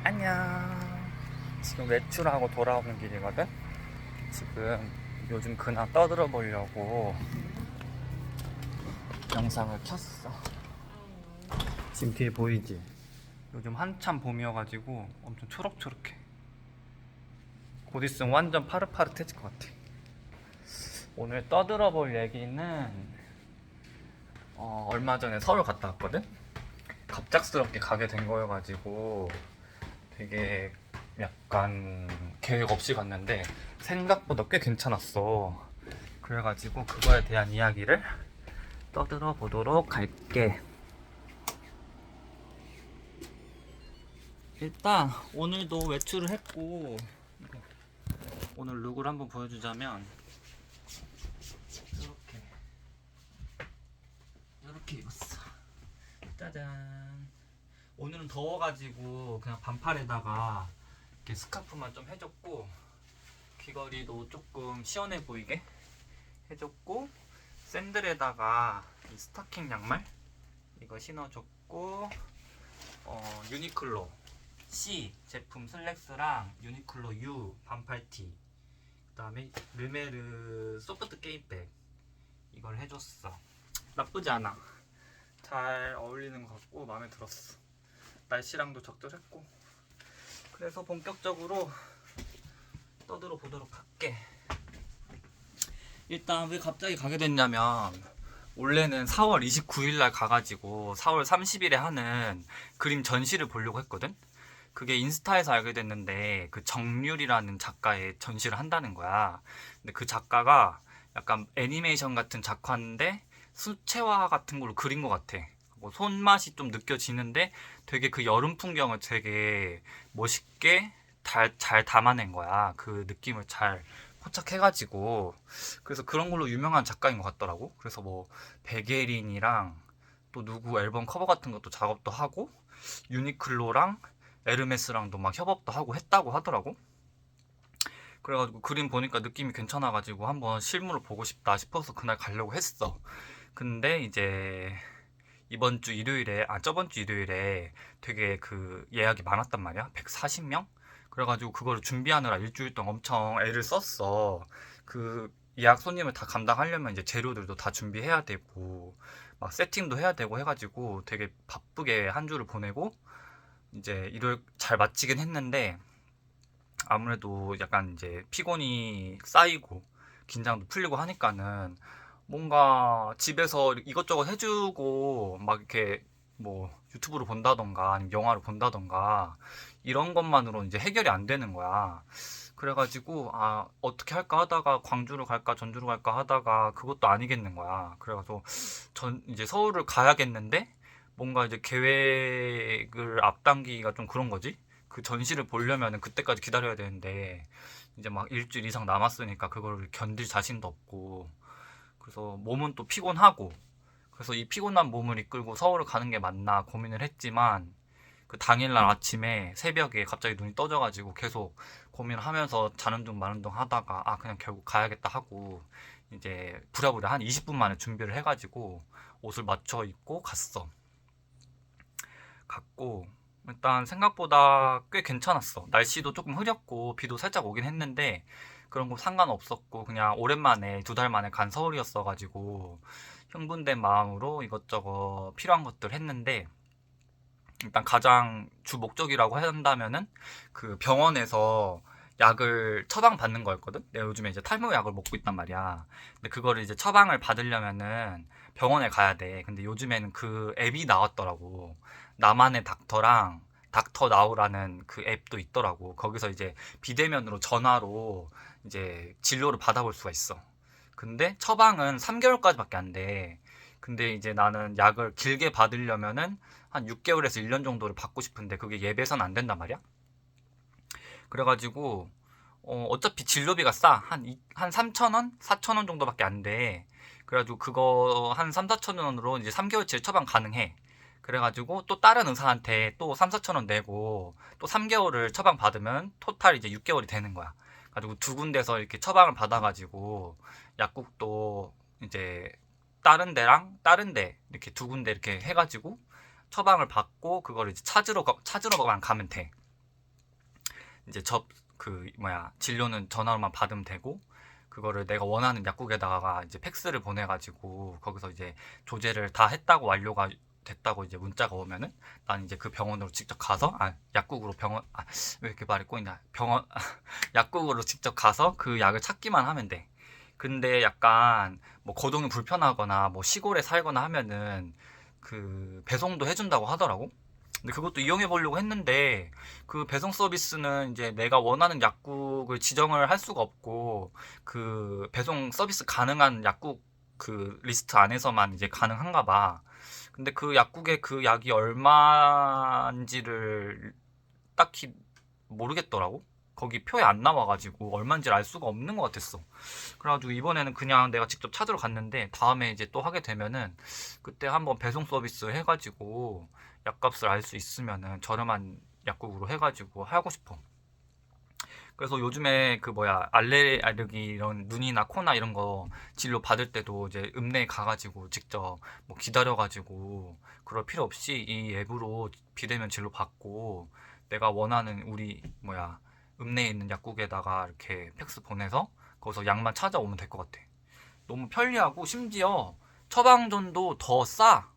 안녕. 지금 외출하고 돌아오는 길이거든. 지금 요즘 근황 떠들어 보려고 영상을 켰어. 지금 뒤에 보이지? 요즘 한참 봄이어가지고 엄청 초록초록해. 곧 있으면 완전 파릇파릇해질 것 같아. 오늘 떠들어 볼 얘기는 얼마 전에 서울 갔다 왔거든. 갑작스럽게 가게 된 거여가지고 되게 약간 계획 없이 갔는데 생각보다 꽤 괜찮았어. 그래가지고 그거에 대한 이야기를 떠들어 보도록 할게. 일단 오늘도 외출을 했고, 오늘 룩을 한번 보여주자면 이렇게 입었어. 짜잔. 오늘은 더워가지고 그냥 반팔에다가 이렇게 스카프만 좀 해줬고, 귀걸이도 조금 시원해 보이게 해줬고, 샌들에다가 이 스타킹 양말 이거 신어줬고, 유니클로 C 제품 슬랙스랑 유니클로 U 반팔티, 그 다음에 르메르 소프트 게임백 이걸 해줬어. 나쁘지 않아. 잘 어울리는 것 같고 마음에 들었어. 날씨랑도 적절했고. 그래서 본격적으로 떠들어 보도록 할게. 일단 왜 갑자기 가게 됐냐면, 원래는 4월 29일 날 가가지고 4월 30일에 하는 그림 전시를 보려고 했거든. 그게 인스타에서 알게 됐는데 그 정률이라는 작가의 전시를 한다는 거야. 근데 그 작가가 약간 애니메이션 같은 작화인데 수채화 같은 걸로 그린 것 같아. 뭐 손맛이 좀 느껴지는데 되게 그 여름 풍경을 되게 멋있게 잘 담아낸 거야. 그 느낌을 잘 포착해가지고. 그래서 그런 걸로 유명한 작가인 것 같더라고. 그래서 뭐 베게린이랑 또 누구 앨범 커버 같은 것도 작업도 하고, 유니클로랑 에르메스랑도 막 협업도 하고 했다고 하더라고. 그래가지고 그림 보니까 느낌이 괜찮아가지고 한번 실물을 보고 싶다 싶어서 그날 가려고 했어. 근데 이제 이번 주 일요일에, 저번 주 일요일에 되게 그 예약이 많았단 말이야. 140명? 그래가지고 그거를 준비하느라 일주일 동안 엄청 애를 썼어. 그 예약 손님을 다 감당하려면 이제 재료들도 다 준비해야 되고 막 세팅도 해야 되고 해가지고 되게 바쁘게 한 주를 보내고 이제 일을 잘 마치긴 했는데, 아무래도 약간 이제 피곤이 쌓이고 긴장도 풀리고 하니까는 뭔가 집에서 이것저것 해주고 막 이렇게 뭐 유튜브를 본다던가 아니면 영화를 본다던가 이런 것만으로 이제 해결이 안 되는 거야. 그래가지고 어떻게 할까 하다가 광주를 갈까 전주를 갈까 하다가 그것도 아니겠는 거야. 그래가지고 전 이제 서울을 가야겠는데 뭔가 이제 계획을 앞당기기가 좀 그런 거지. 그 전시를 보려면은 그때까지 기다려야 되는데 이제 막 일주일 이상 남았으니까 그걸 견딜 자신도 없고, 그래서 몸은 또 피곤하고, 그래서 이 피곤한 몸을 이끌고 서울을 가는 게 맞나 고민을 했지만, 그 당일날 아침에 새벽에 갑자기 눈이 떠져가지고 계속 고민을 하면서 자는 둥 마는 둥 하다가 그냥 결국 가야겠다 하고 이제 부랴부랴 한 20분 만에 준비를 해가지고 옷을 맞춰 입고 갔고, 일단 생각보다 꽤 괜찮았어. 날씨도 조금 흐렸고 비도 살짝 오긴 했는데 그런 거 상관없었고, 그냥 오랜만에 2달 만에 간 서울이었어가지고 흥분된 마음으로 이것저것 필요한 것들 했는데, 일단 가장 주 목적이라고 한다면은 그 병원에서 약을 처방 받는 거였거든. 내가 요즘에 이제 탈모약을 먹고 있단 말이야. 근데 그거를 이제 처방을 받으려면은 병원에 가야 돼. 근데 요즘에는 그 앱이 나왔더라고. 나만의 닥터랑 닥터 나우라는 그 앱도 있더라고. 거기서 이제 비대면으로 전화로 이제 진료를 받아볼 수가 있어. 근데 처방은 3개월까지밖에 안 돼. 근데 이제 나는 약을 길게 받으려면은 한 6개월에서 1년 정도를 받고 싶은데 그게 예배선 안 된단 말이야. 그래가지고 어차피 진료비가 싸. 한 3,000원? 4,000원 정도밖에 안 돼. 그래가지고 그거 한 3, 4,000원으로 이제 3개월치 처방 가능해. 그래가지고 또 다른 의사한테 또 3, 4,000원 내고 또 3개월을 처방 받으면 토탈 이제 6개월이 되는 거야. 가지고 두 군데서 이렇게 처방을 받아가지고 약국도 이제 다른 데랑 다른 데 이렇게 두 군데 이렇게 해가지고 처방을 받고 그걸 이제 찾으러만 가면 돼. 이제 진료는 전화로만 받으면 되고, 그거를 내가 원하는 약국에다가 이제 팩스를 보내가지고 거기서 이제 조제를 다 했다고 완료가 됐다고 이제 문자가 오면은 난 이제 그 병원으로 직접 가서 약국으로 왜 이렇게 말이 꼬이냐 병원 약국으로 직접 가서 그 약을 찾기만 하면 돼. 근데 약간 뭐 거동이 불편하거나 뭐 시골에 살거나 하면은 그 배송도 해준다고 하더라고. 근데 그것도 이용해 보려고 했는데 그 배송 서비스는 이제 내가 원하는 약국을 지정을 할 수가 없고 그 배송 서비스 가능한 약국 그 리스트 안에서만 이제 가능한가 봐. 근데 그 약국에 그 약이 얼마인지를 딱히 모르겠더라고. 거기 표에 안 나와가지고 얼마인지를 알 수가 없는 것 같았어. 그래가지고 이번에는 그냥 내가 직접 찾으러 갔는데 다음에 이제 또 하게 되면은 그때 한번 배송 서비스 해가지고 약값을 알 수 있으면은 저렴한 약국으로 해가지고 하고 싶어. 그래서 요즘에 알레르기 이런 눈이나 코나 이런 거 진료 받을 때도 이제 읍내에 가가지고 직접 뭐 기다려가지고 그럴 필요 없이 이 앱으로 비대면 진료 받고 내가 원하는 읍내에 있는 약국에다가 이렇게 팩스 보내서 거기서 약만 찾아오면 될 것 같아. 너무 편리하고 심지어 처방전도 더 싸.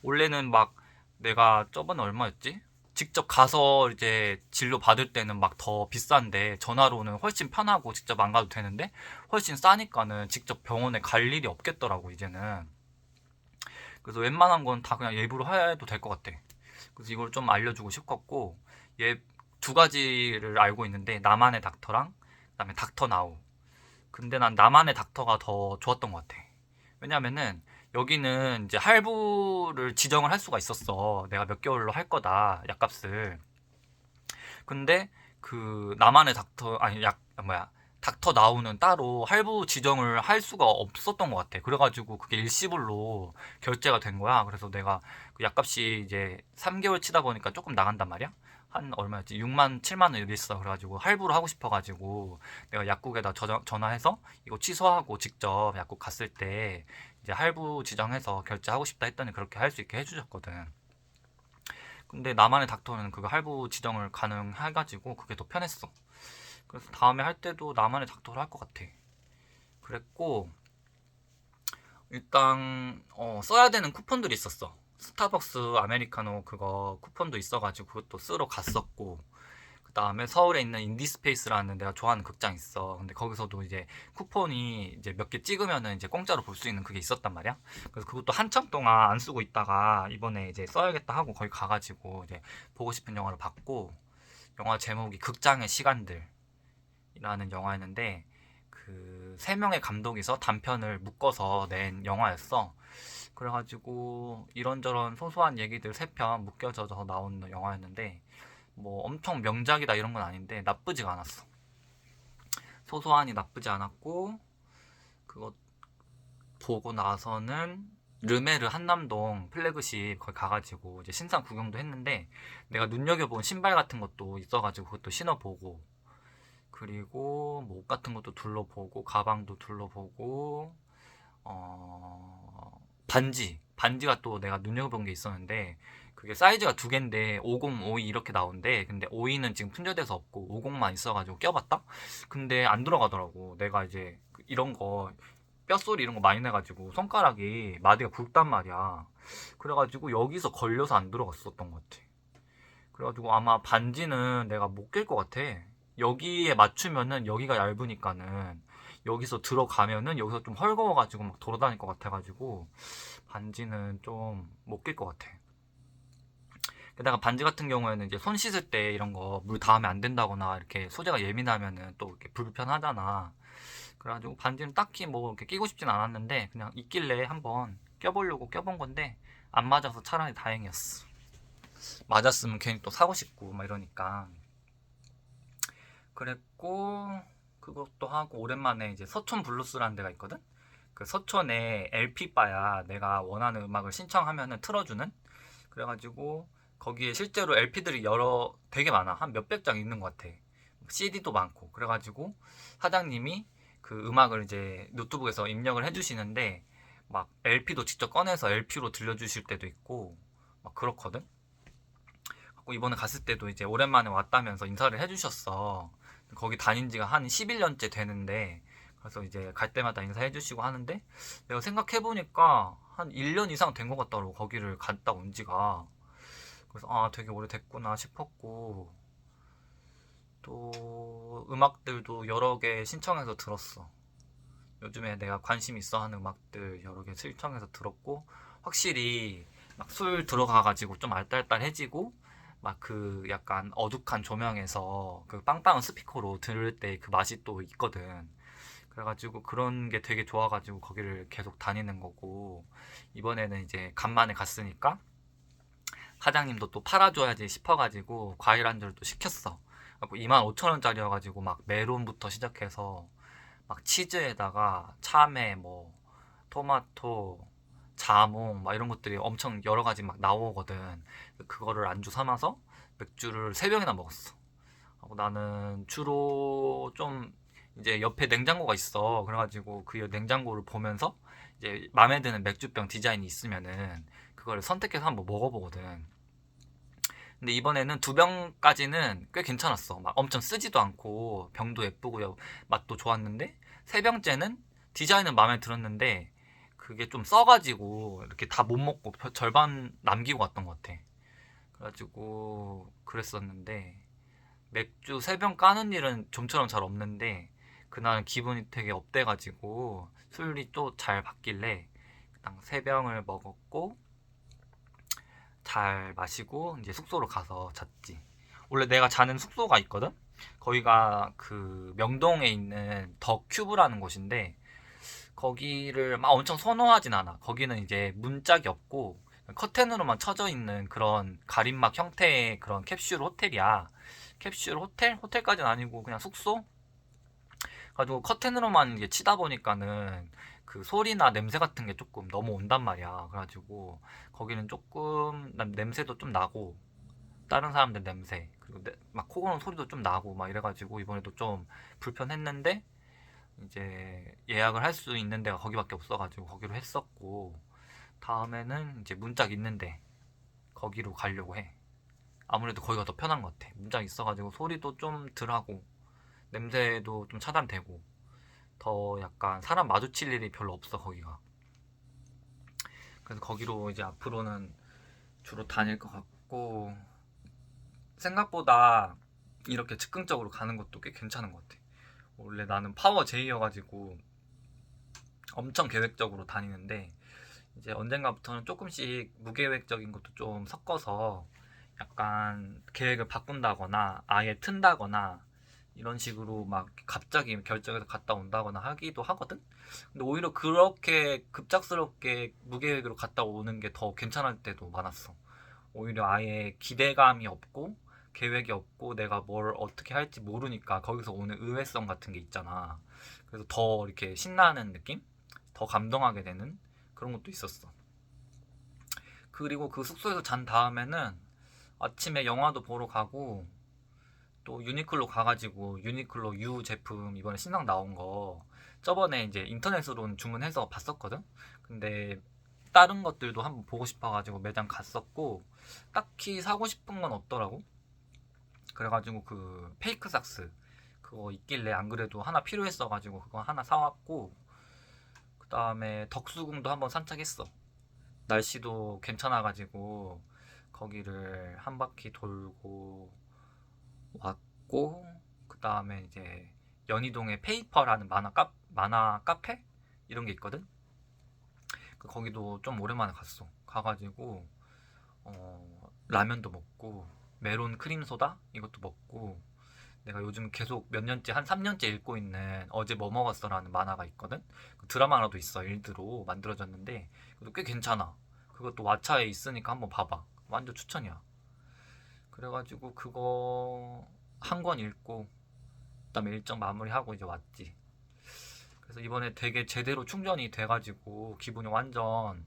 원래는 막 내가 저번에 얼마였지? 직접 가서 이제 진료 받을 때는 막 더 비싼데 전화로는 훨씬 편하고 직접 안 가도 되는데 훨씬 싸니까는 직접 병원에 갈 일이 없겠더라고 이제는. 그래서 웬만한 건 다 그냥 앱으로 해도 될 것 같아. 그래서 이걸 좀 알려주고 싶었고 앱 두 가지를 알고 있는데 나만의 닥터랑 그다음에 닥터나우. 근데 난 나만의 닥터가 더 좋았던 것 같아. 왜냐면은 여기는 이제 할부를 지정을 할 수가 있었어. 내가 몇 개월로 할 거다 약값을. 근데 그 나만의 닥터 아니 약 뭐야 닥터 나우는 따로 할부 지정을 할 수가 없었던 것 같아. 그래가지고 그게 일시불로 결제가 된 거야. 그래서 내가 그 약값이 이제 3개월 치다 보니까 조금 나간단 말이야. 한 얼마였지? 6만 7만 원 이랬어. 그래가지고 할부를 하고 싶어가지고 내가 약국에다 전화해서 이거 취소하고 직접 약국 갔을 때 이제 할부 지정해서 결제하고 싶다 했더니 그렇게 할 수 있게 해주셨거든. 근데 나만의 닥터는 그거 할부 지정을 가능해가지고 그게 더 편했어. 그래서 다음에 할 때도 나만의 닥터를 할 것 같아. 그랬고 일단 써야 되는 쿠폰들이 있었어. 스타벅스 아메리카노 그거 쿠폰도 있어가지고 그것도 쓰러 갔었고 그 다음에 서울에 있는 인디스페이스라는 내가 좋아하는 극장 있어. 근데 거기서도 이제 쿠폰이 이제 몇 개 찍으면은 이제 공짜로 볼 수 있는 그게 있었단 말이야. 그래서 그것도 한참 동안 안 쓰고 있다가 이번에 이제 써야겠다 하고 거기 가가지고 이제 보고 싶은 영화를 봤고 영화 제목이 극장의 시간들이라는 영화였는데 그 세 명의 감독이서 단편을 묶어서 낸 영화였어. 그래가지고 이런저런 소소한 얘기들 세 편 묶여져서 나온 영화였는데 뭐 엄청 명작이다 이런 건 아닌데 나쁘지가 않았어. 소소하니 나쁘지 않았고 그거 보고 나서는 르메르 한남동 플래그십 거기 가가지고 이제 신상 구경도 했는데 내가 눈여겨본 신발 같은 것도 있어가지고 그것도 신어보고 그리고 뭐 옷 같은 것도 둘러보고 가방도 둘러보고 반지가 또 내가 눈여겨본 게 있었는데 그게 사이즈가 두 개인데 50, 52 이렇게 나오는데 근데 52는 지금 품절돼서 없고 50만 있어가지고 껴봤다? 근데 안 들어가더라고. 내가 이제 이런 거 뼛소리 이런 거 많이 내가지고 손가락이 마디가 굵단 말이야. 그래가지고 여기서 걸려서 안 들어갔었던 것 같아. 그래가지고 아마 반지는 내가 못 낄 것 같아. 여기에 맞추면은 여기가 얇으니까는 여기서 들어가면은 여기서 좀 헐거워가지고 막 돌아다닐 것 같아가지고 반지는 좀 못 낄 것 같아. 게다가 반지 같은 경우에는 이제 손 씻을 때 이런 거 물 닿으면 안 된다거나 이렇게 소재가 예민하면은 또 이렇게 불편하잖아. 그래가지고 반지는 딱히 뭐 이렇게 끼고 싶진 않았는데 그냥 있길래 한번 껴보려고 껴본 건데 안 맞아서 차라리 다행이었어. 맞았으면 괜히 또 사고 싶고 막 이러니까 그랬고 그것도 하고 오랜만에 이제 서촌 블루스라는 데가 있거든. 그 서촌에 LP 바야. 내가 원하는 음악을 신청하면은 틀어주는. 그래가지고 거기에 실제로 LP들이 되게 많아. 한 몇백 장 있는 것 같아. CD도 많고. 그래가지고 사장님이 그 음악을 이제 노트북에서 입력을 해주시는데 막 LP도 직접 꺼내서 LP로 들려주실 때도 있고 막 그렇거든. 그래갖고 이번에 갔을 때도 이제 오랜만에 왔다면서 인사를 해주셨어. 거기 다닌 지가 한 11년째 되는데, 그래서 이제 갈 때마다 인사해주시고 하는데, 내가 생각해보니까 한 1년 이상 된 것 같더라고, 거기를 갔다 온 지가. 그래서 아, 되게 오래됐구나 싶었고, 또 음악들도 여러 개 신청해서 들었어. 요즘에 내가 관심 있어 하는 음악들 여러 개 신청해서 들었고, 확실히 막 술 들어가가지고 좀 알딸딸해지고, 막 그 약간 어둑한 조명에서 그 빵빵한 스피커로 들을 때 그 맛이 또 있거든. 그래가지고 그런 게 되게 좋아가지고 거기를 계속 다니는 거고, 이번에는 이제 간만에 갔으니까 사장님도 또 팔아줘야지 싶어가지고 과일 안주를 또 시켰어. 25,000원짜리여가지고 막 메론부터 시작해서 막 치즈에다가 참외, 뭐 토마토, 자몽 막 이런 것들이 엄청 여러 가지 막 나오거든. 그거를 안주 삼아서 맥주를 3병이나 먹었어. 하고 나는 주로 좀 이제 옆에 냉장고가 있어. 그래가지고 그 냉장고를 보면서 이제 마음에 드는 맥주병 디자인이 있으면은 그거를 선택해서 한번 먹어보거든. 근데 이번에는 2병까지는 꽤 괜찮았어. 막 엄청 쓰지도 않고 병도 예쁘고요. 맛도 좋았는데 3병째는 디자인은 마음에 들었는데 그게 좀 써가지고 이렇게 다 못 먹고 절반 남기고 왔던 것 같아. 그래가지고 그랬었는데 맥주 3병 까는 일은 좀처럼 잘 없는데 그날은 기분이 되게 업돼가지고 술이 또 잘 받길래 딱 3병을 먹었고 잘 마시고 이제 숙소로 가서 잤지. 원래 내가 자는 숙소가 있거든. 거기가 그 명동에 있는 더 큐브라는 곳인데 거기를 막 엄청 선호하진 않아. 거기는 이제 문짝이 없고 커튼으로만 쳐져 있는 그런 가림막 형태의 그런 캡슐 호텔이야. 캡슐 호텔? 호텔까지는 아니고 그냥 숙소? 가지고 커튼으로만 이게 치다 보니까는 그 소리나 냄새 같은 게 조금 너무 온단 말이야. 그래가지고 거기는 조금 난 냄새도 좀 나고 다른 사람들 냄새 그리고 막 코 고는 소리도 좀 나고 막 이래가지고 이번에도 좀 불편했는데 이제 예약을 할 수 있는 데가 거기밖에 없어가지고 거기로 했었고 다음에는 이제 문짝 있는데 거기로 가려고 해. 아무래도 거기가 더 편한 것 같아. 문짝 있어가지고 소리도 좀 덜하고 냄새도 좀 차단되고 더 약간 사람 마주칠 일이 별로 없어 거기가. 그래서 거기로 이제 앞으로는 주로 다닐 것 같고 생각보다 이렇게 즉흥적으로 가는 것도 꽤 괜찮은 것 같아. 원래 나는 파워 J여가지고 엄청 계획적으로 다니는데 이제 언젠가부터는 조금씩 무계획적인 것도 좀 섞어서 약간 계획을 바꾼다거나 아예 튼다거나 이런 식으로 막 갑자기 결정해서 갔다 온다거나 하기도 하거든. 근데 오히려 그렇게 급작스럽게 무계획으로 갔다 오는 게 더 괜찮을 때도 많았어. 오히려 아예 기대감이 없고 계획이 없고 내가 뭘 어떻게 할지 모르니까 거기서 오는 의외성 같은 게 있잖아. 그래서 더 이렇게 신나는 느낌? 더 감동하게 되는 그런 것도 있었어. 그리고 그 숙소에서 잔 다음에는 아침에 영화도 보러 가고 또 유니클로 가가지고 유니클로 U 제품 이번에 신상 나온 거 저번에 이제 인터넷으로는 주문해서 봤었거든. 근데 다른 것들도 한번 보고 싶어가지고 매장 갔었고 딱히 사고 싶은 건 없더라고. 그래가지고 그 페이크 삭스 그거 있길래 안 그래도 하나 필요했어가지고 그거 하나 사왔고 그 다음에 덕수궁도 한번 산책했어. 날씨도 괜찮아가지고 거기를 한 바퀴 돌고 왔고 그 다음에 이제 연희동에 페이퍼라는 만화 카페 이런 게 있거든. 거기도 좀 오랜만에 갔어. 가가지고 라면도 먹고 메론 크림 소다 이것도 먹고 내가 요즘 계속 몇 년째 한 3년째 읽고 있는 어제 뭐 먹었어라는 만화가 있거든. 그 드라마라도 있어. 일드로 만들어졌는데 그것도 꽤 괜찮아. 그것도 왓챠에 있으니까 한번 봐봐. 완전 추천이야. 그래가지고 그거 한 권 읽고 그다음에 일정 마무리하고 이제 왔지. 그래서 이번에 되게 제대로 충전이 돼가지고 기분이 완전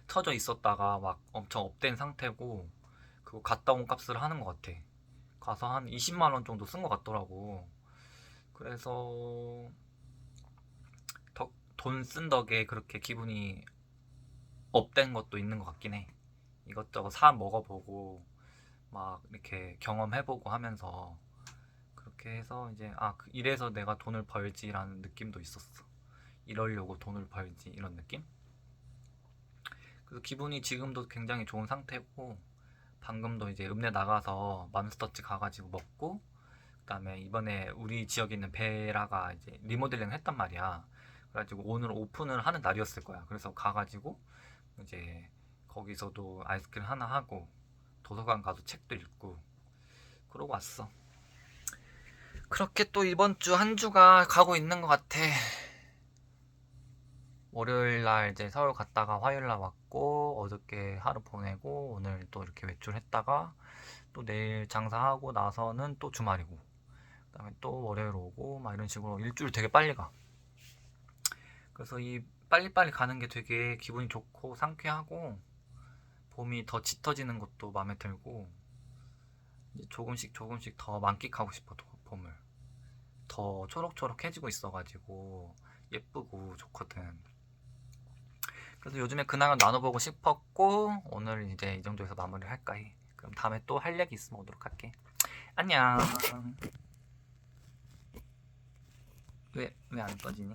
처져 있었다가 막 엄청 업된 상태고 그거 갔다 온 값을 하는 것 같아. 가서 한 20만 원 정도 쓴 것 같더라고. 그래서 돈 쓴 덕에 그렇게 기분이 업된 것도 있는 것 같긴 해. 이것저것 사 먹어보고 막 이렇게 경험해보고 하면서 그렇게 해서 이제 이래서 내가 돈을 벌지라는 느낌도 있었어. 이러려고 돈을 벌지 이런 느낌? 그래서 기분이 지금도 굉장히 좋은 상태고, 방금도 이제 읍내 나가서 맘스터치 가가지고 먹고, 그다음에 이번에 우리 지역에 있는 베라가 이제 리모델링을 했단 말이야. 그래가지고 오늘 오픈을 하는 날이었을 거야. 그래서 가가지고 이제 거기서도 아이스크림 하나 하고 도서관 가서 책도 읽고 그러고 왔어. 그렇게 또 이번 주 한 주가 가고 있는 것 같아. 월요일 날 이제 서울 갔다가 화요일 날 왔고, 어저께 하루 보내고, 오늘 또 이렇게 외출했다가 또 내일 장사하고 나서는 또 주말이고, 그다음에 또 월요일 오고 막 이런 식으로 일주일 되게 빨리 가. 그래서 이 빨리빨리 가는 게 되게 기분이 좋고 상쾌하고, 봄이 더 짙어지는 것도 마음에 들고, 이제 조금씩 조금씩 더 만끽하고 싶어. 봄을 더 초록초록해지고 있어가지고 예쁘고 좋거든. 그래서 요즘에 근황을 나눠보고 싶었고, 오늘 이제 이 정도에서 마무리를 할까 해. 그럼 다음에 또 할 얘기 있으면 오도록 할게. 안녕. 왜 안 떠지니?